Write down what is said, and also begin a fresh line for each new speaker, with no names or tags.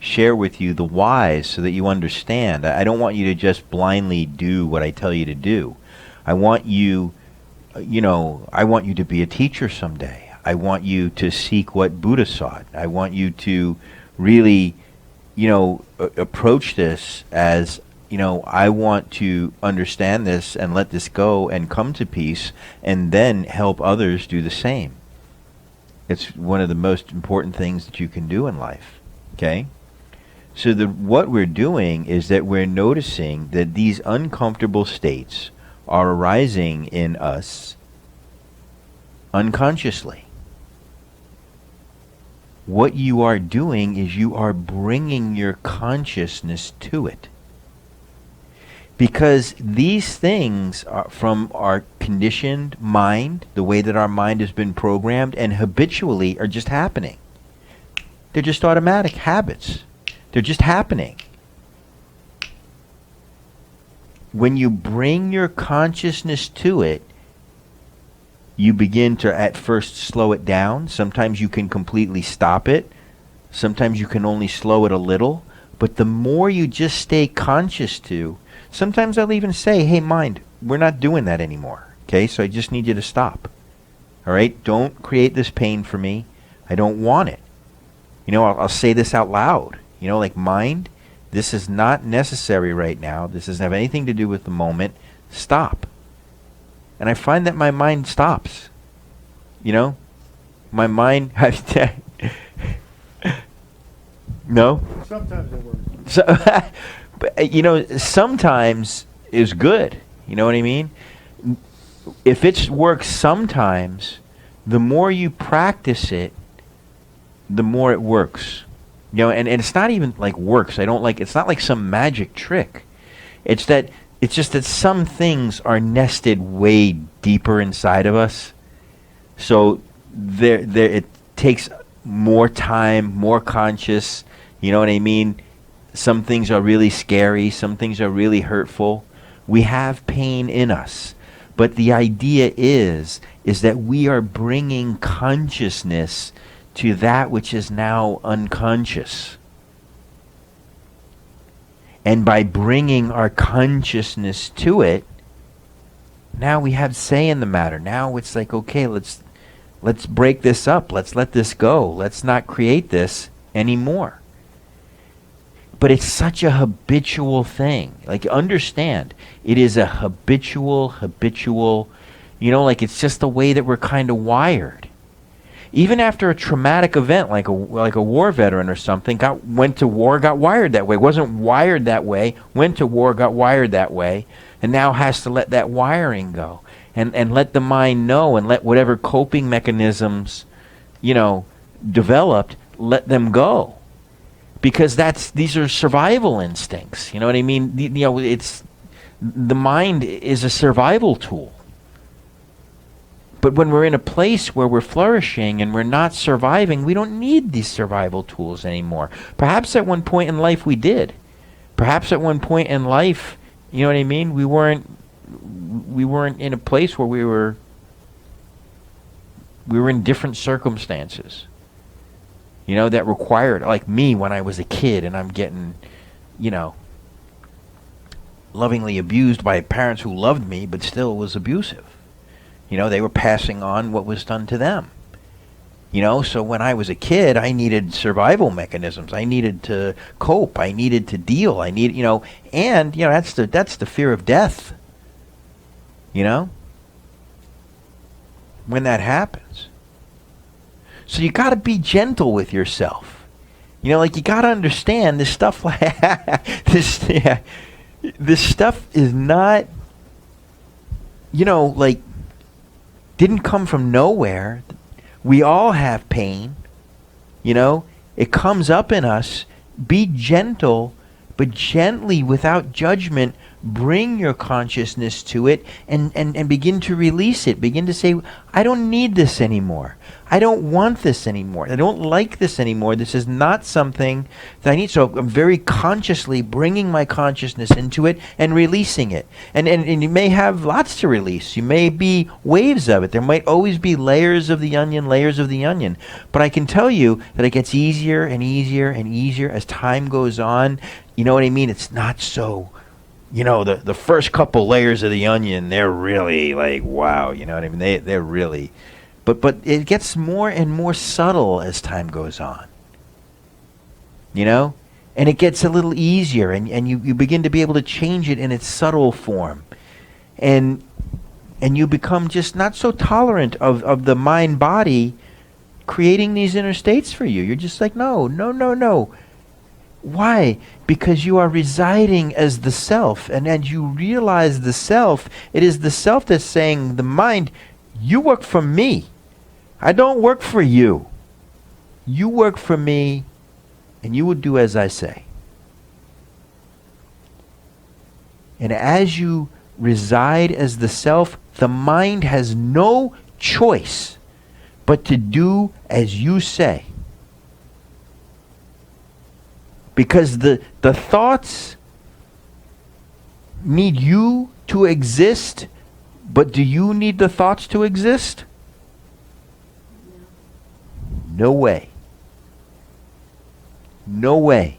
share with you the whys so that you understand. I don't want you to just blindly do what I tell you to do. I want you, I want you to be a teacher someday. I want you to seek what Buddha sought. I want you to really, approach this as, I want to understand this and let this go and come to peace and then help others do the same. It's one of the most important things that you can do in life. Okay? So what we're doing is that we're noticing that these uncomfortable states are arising in us unconsciously. What you are doing is you are bringing your consciousness to it. Because these things are from our conditioned mind, the way that our mind has been programmed, and habitually are just happening. They're just automatic habits. They're just happening. When you bring your consciousness to it, you begin to at first slow it down. Sometimes you can completely stop it. Sometimes you can only slow it a little. But the more you just stay conscious to, sometimes I'll even say, hey, mind, we're not doing that anymore. Okay, so I just need you to stop. All right, don't create this pain for me. I don't want it. I'll say this out loud. Like, mind, this is not necessary right now. This doesn't have anything to do with the moment. Stop. And I find that my mind stops. My mind... No?
Sometimes it works.
So, but, sometimes is good. You know what I mean? If it works sometimes, the more you practice it, the more it works. And it's not even like works. It's not like some magic trick. It's just that some things are nested way deeper inside of us. So it takes more time, more conscious. You know what I mean? Some things are really scary. Some things are really hurtful. We have pain in us. But the idea is that we are bringing consciousness to that which is now unconscious. And by bringing our consciousness to it, now we have say in the matter. Now it's like, okay, let's break this up. Let's let this go. Let's not create this anymore. But it's such a habitual thing. Like, understand, it is a habitual, it's just the way that we're kind of wired. Even after a traumatic event, like a war veteran or something, went to war, got wired that way. Wasn't wired that way, went to war, got wired that way, and now has to let that wiring go. And let the mind know, and let whatever coping mechanisms, developed, let them go. Because these are survival instincts. You know what I mean? The mind is a survival tool. But when we're in a place where we're flourishing and we're not surviving, we don't need these survival tools anymore. Perhaps at one point in life we did. Perhaps at one point in life, you know what I mean? We weren't in a place where we were in different circumstances. That required, like me when I was a kid and I'm getting, lovingly abused by parents who loved me but still was abusive. They were passing on what was done to them. So when I was a kid, I needed survival mechanisms. I needed to cope. I needed to deal. That's the fear of death. When that happens. So you got to be gentle with yourself. You got to understand this stuff. This stuff is not, didn't come from nowhere. We all have pain. It comes up in us. Be gentle, but gently, without judgment, bring your consciousness to it and begin to release it. Begin to say, I don't need this anymore. I don't want this anymore. I don't like this anymore. This is not something that I need. So I'm very consciously bringing my consciousness into it and releasing it. And you may have lots to release. You may be waves of it. There might always be layers of the onion, layers of the onion. But I can tell you that it gets easier and easier and easier as time goes on. You know what I mean? It's not so, the first couple layers of the onion, they're really like, wow, you know what I mean? They're really... But it gets more and more subtle as time goes on. And it gets a little easier, and you begin to be able to change it in its subtle form. And you become just not so tolerant of the mind-body creating these inner states for you. You're just like, no. Why? Because you are residing as the self, and as you realize the self, it is the self that's saying, the mind, you work for me. I don't work for you. You work for me, and you will do as I say. And as you reside as the self, the mind has no choice but to do as you say. Because the thoughts need you to exist, but do you need the thoughts to exist? No way. No way.